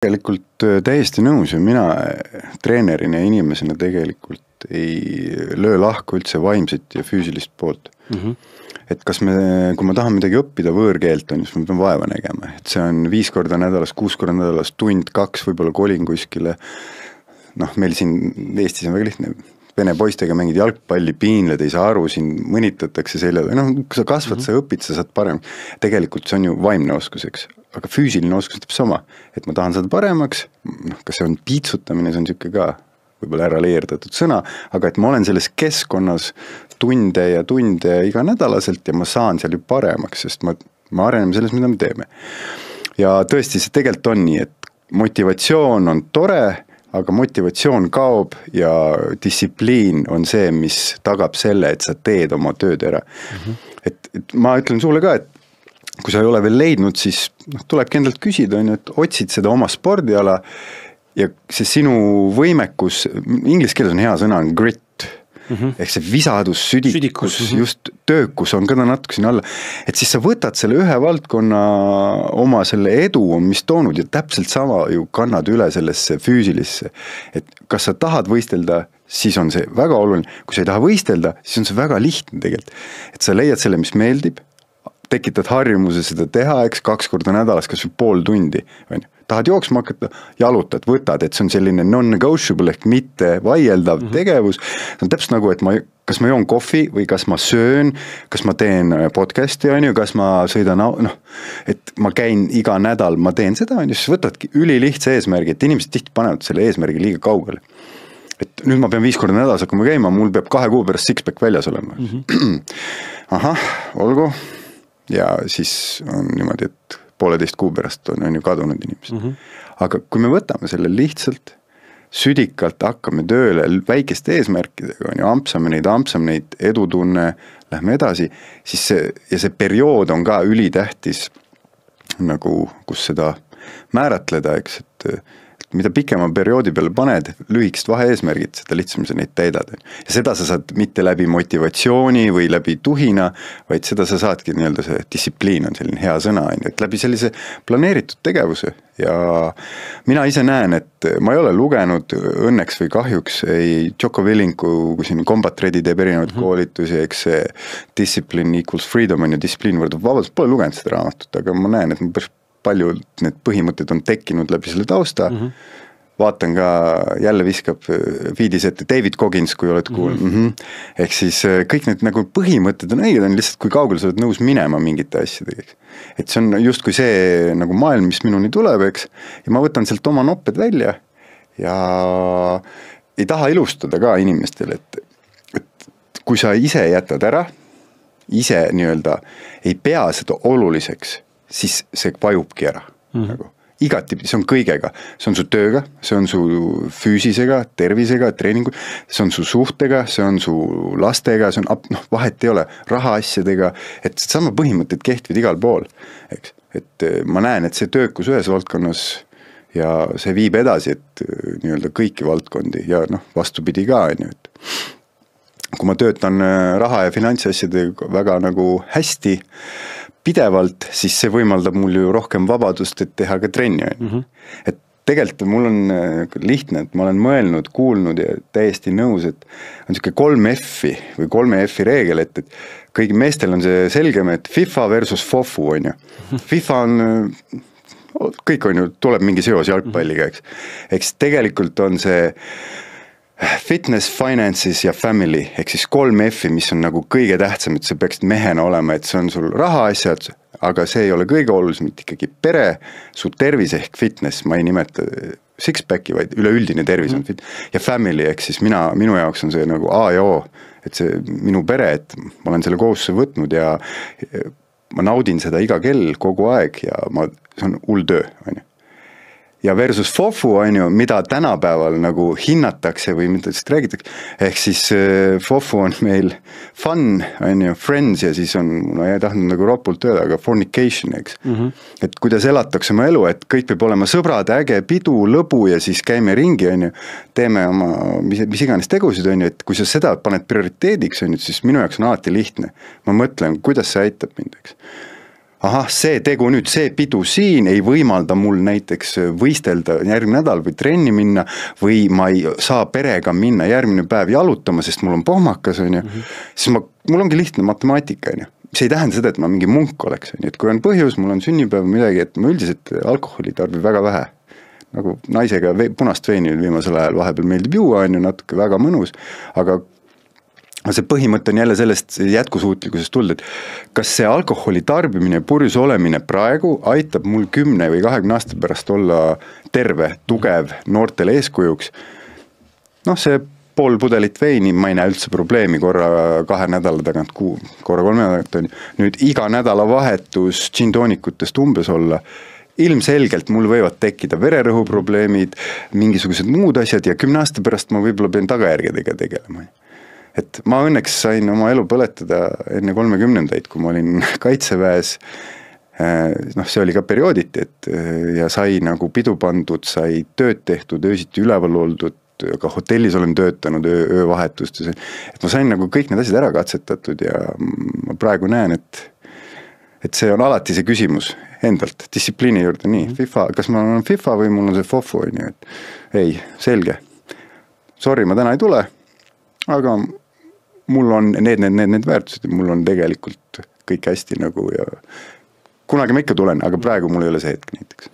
Tegelikult täiesti nõus ja mina treenerina ja inimesena tegelikult ei löö lahku üldse vaimset ja füüsilist poolt. Et kas kui ma tahan midagi õppida võõrkeelt on, siis ma pean vaeva nägema. Et see on 5 korda nädalas, 6 korda nädalas, tund, 2, võib-olla kolin kuskile. Meil siin Eestis on väga lihtne. Vene poistega mängid jalgpalli, piinled, ei saa aru, siin mõnitatakse seljada. Kui sa kasvad, sa õpid, sa saad parem. Tegelikult see on ju vaimne oskus, eks. Aga füüsiline oskus teeb sama, et ma tahan saada paremaks, kas see on piitsutamine, see on siuke ka võib-olla ära leerdatud sõna, aga et ma olen selles keskkonnas tunde ja iga nädalaselt ja ma saan seal ju paremaks, sest ma areneme selles, mida me teeme. Ja tõesti, see tegelikult on nii, et motivatsioon on tore, aga motivatsioon kaob ja distsipliin on see, mis tagab selle, et sa teed oma tööd ära. Et ma ütlen sulle ka, et kui sa ei ole veel leidnud, siis tulebki endalt küsida, et otsid seda oma spordiala ja see sinu võimekus, inglise keeles on hea sõna, on grit, ehk see visadus, südikus, just töökus on ka ta natuke siin alla, et siis sa võtad selle ühe valdkonna oma selle edu, mis toonud ja täpselt sama ju kannad üle sellesse füüsilisse, et kas sa tahad võistelda, siis on see väga oluline, kui sa ei taha võistelda, siis on see väga lihtne tegelikult, et sa leiad selle, mis meeldib, tekitad harjumuse seda teha, eks 2 korda nädalas, kas või pool tundi. Tahad jooksma hakata, jalutad, võtad, et see on selline non-negotiable ehk mitte vaieldav tegevus. See on täpselt nagu, et kas ma joon kohvi või kas ma söön, kas ma teen podcasti, kas ma sõidan, et ma käin iga nädal, ma teen seda, siis võtadki ülilihtse eesmärgi, et inimesed tihti panevad selle eesmärgi liiga kaugele. Et nüüd ma pean 5 korda nädalas hakkama käima, mul peab 2 kuu pärast six-pack väljas olema. Olgu. Ja siis on niimoodi, et 1,5 kuu pärast on ju kadunud inimesed. Aga kui me võtame selle lihtsalt, südikalt hakkame tööle väikeste eesmärkidega, ampsame neid, edutunne, lähme edasi, siis see periood on ka ülitähtis, nagu kus seda määratleda, eks, et mida pikema perioodi peale paned, lühikest vahe-eesmärgid, seda lihtsam sa neid täidad. Ja seda sa saad mitte läbi motivatsiooni või läbi tuhina, vaid seda sa saadki nii-öelda see distsipliin on selline hea sõna, et läbi sellise planeeritud tegevuse. Ja mina ise näen, et ma ei ole lugenud õnneks või kahjuks ei Jocko Willinku, kui siin Combat Ready teeb erinevaid koolitusi, eks see Discipline equals freedom on ja distsipliin võrdub vabadus, pole lugenud seda raamatut, aga ma näen, et ma palju need põhimõtted on tekkinud läbi selle tausta. Vaatan ka, jälle viskab feedis ette David Goggins, kui oled kuulnud. Ehk siis kõik need nagu põhimõtted on õiged, on lihtsalt kui kaugel sa oled nõus minema mingite asjadega. Et see on just kui see nagu maailm, mis minuni tuleb, eks, ja ma võtan sealt oma nopped välja ja ei taha ilustada ka inimestele, et kui sa ise jätad ära, ise nii-öelda ei pea seda oluliseks, siis see vajubki ära. Igatipidi, see on kõigega. See on su tööga, see on su füüsisega, tervisega, treeningu, see on su suhtega, see on su lastega, see on, vahet ei ole, rahaasjadega, et sama põhimõtted kehtivad igal pool. Eks? Et ma näen, et see töökus ühes valdkonnas ja see viib edasi, et nii-öelda kõiki valdkondi ja vastupidi ka, et kui ma töötan raha ja finantsasjadega väga nagu hästi, pidevalt, siis see võimaldab mul ju rohkem vabadust, et teha ka trenni. Et tegelikult mul on lihtne, et ma olen mõelnud, kuulnud ja täiesti nõus, et on siuke 3 F-i või 3 F-i reegel, et kõigi meestel on see selgem, et FIFA versus FOFU on ju. FIFA on, kõik on ju, tuleb mingi seos jalgpalliga, eks tegelikult on see fitness, finances ja family, ehk siis 3 F-i, mis on nagu kõige tähtsam, et sa peaksid mehena olema, et see on sul rahaasjad, aga see ei ole kõige olulisem, et ikkagi pere, su tervis ehk fitness, ma ei nimeta six-packi, vaid üleüldine tervis on fit. Ja family, ehk siis minu jaoks on see nagu A ja O, et see minu pere, et ma olen selle kohustuse võtnud ja ma naudin seda iga kell kogu aeg ja see on hull töö, on ju. Ja versus FOFU on ju, mida tänapäeval nagu hinnatakse või mida sellest räägitakse, ehk siis FOFU on meil fun, on ju, friends ja siis on, ei tahtnud nagu ropult öelda, aga fornication, eks. Et kuidas elatakse oma elu, et kõik peab olema sõbrad, äge, pidu, lõbu ja siis käime ringi, on ju, teeme oma, mis iganes tegusid, on ju, et kui sa seda paned prioriteediks, on ju, siis minu jaoks on alati lihtne. Ma mõtlen, kuidas see aitab mind, eks. ahah, see tegu nüüd, see pidu siin ei võimalda mul näiteks võistelda järgmine nädal või trenni minna või ma ei saa perega minna järgmine päev jalutama, sest mul on pohmakas, on ju, siis mul ongi lihtne matemaatika, on ju. See ei tähenda seda, et ma mingi munk oleks, on ju, et kui on põhjus, mul on sünnipäev või midagi, et ma üldiselt alkoholi tarbib väga vähe. Nagu naisega punast veini viimasel ajal vahepeal meeldib juua, on ju, natuke väga mõnus, aga see põhimõte on jälle sellest jätkusuutlikkusest tulnud, et kas see alkoholi tarbimine ja purjus olemine praegu aitab mul 10 või 20 aasta pärast olla terve, tugev, noortele eeskujuks. Noh, see pool pudelit veini, ma ei näe üldse probleemi korra 2 nädala tagant, korra 3 nädalat on. Nüüd iga nädala vahetus džintoonikutest umbes olla. Ilmselgelt mul võivad tekkida vererõhuprobleemid, mingisugused muud asjad ja 10 aasta pärast ma võib-olla pean tagajärgedega tegelema. Et ma õnneks sain oma elu põletada enne 30-ndaid, kui ma olin kaitseväes, noh, see oli ka periooditi, et ja sai nagu pidu pandud, sai tööd tehtud, öösiti üleval oldud, ka hotellis olen töötanud öövahetustes, et ma sain nagu kõik need asjad ära katsetatud ja ma praegu näen, et see on alati see küsimus endalt, distsipliini juurde, nii, FIFA, kas ma olen FIFA või mul on see FOFU, et ei, selge, sorry, ma täna ei tule, aga mul on need väärtused ja mul on tegelikult kõik hästi nagu ja kunagi ma ikka tulen, aga praegu mul ei ole see hetk näiteks.